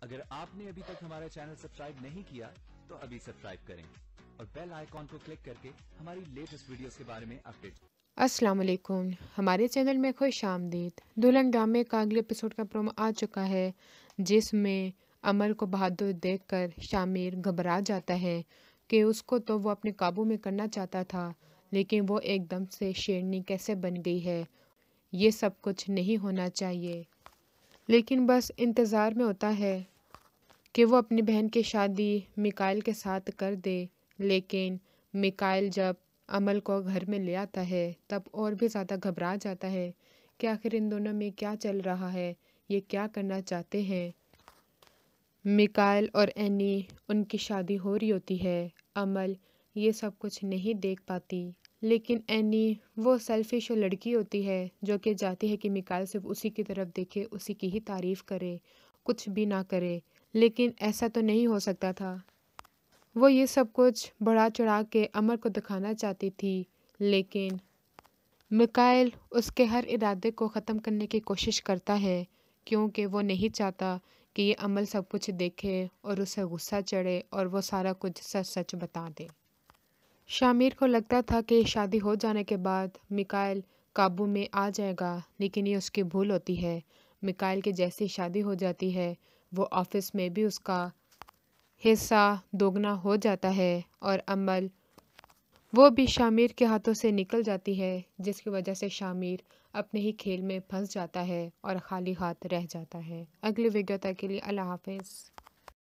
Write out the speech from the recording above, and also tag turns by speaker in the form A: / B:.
A: अगर आपने अभी तक हमारा चैनल सब्सक्राइब नहीं किया तो अभी सब्सक्राइब करें और बेल आइकॉन को क्लिक करके हमारी लेटेस्ट वीडियोस के बारे में अपडेट।
B: अस्सलाम वालेकुम, हमारे चैनल में खुश आमदीद। दुल्हन ड्रामे का अगले एपिसोड का प्रोमो आ चुका है, जिसमें अमल को बहादुर देखकर शामिर घबरा जाता है कि उसको तो वो अपने काबू में करना चाहता था, लेकिन वो एकदम से शेरनी कैसे बन गई है। ये सब कुछ नहीं होना चाहिए, लेकिन बस इंतज़ार में होता है कि वो अपनी बहन की शादी मिकाइल के साथ कर दे। लेकिन मिकाइल जब अमल को घर में ले आता है तब और भी ज़्यादा घबरा जाता है कि आखिर इन दोनों में क्या चल रहा है, ये क्या करना चाहते हैं। मिकाइल और एनी, उनकी शादी हो रही होती है। अमल ये सब कुछ नहीं देख पाती, लेकिन एनी वो सेल्फिश लड़की होती है जो कि चाहती है कि मिकाइल सिर्फ उसी की तरफ देखे, उसी की ही तारीफ़ करे, कुछ भी ना करे। लेकिन ऐसा तो नहीं हो सकता था। वो ये सब कुछ बढ़ा चढ़ा के अमर को दिखाना चाहती थी, लेकिन मिकाइल उसके हर इरादे को ख़त्म करने की कोशिश करता है, क्योंकि वो नहीं चाहता कि ये अमल सब कुछ देखे और उसे गुस्सा चढ़े और वो सारा कुछ सच सच बता दे। शामिर को लगता था कि शादी हो जाने के बाद मिकाइल काबू में आ जाएगा, लेकिन ये उसकी भूल होती है। मिकाइल की जैसी शादी हो जाती है, वो ऑफिस में भी उसका हिस्सा दोगुना हो जाता है और अमल वो भी शामिर के हाथों से निकल जाती है, जिसकी वजह से शामिर अपने ही खेल में फंस जाता है और खाली हाथ रह जाता है। अगली वीडियो तक के लिए अल्लाह हाफिज़।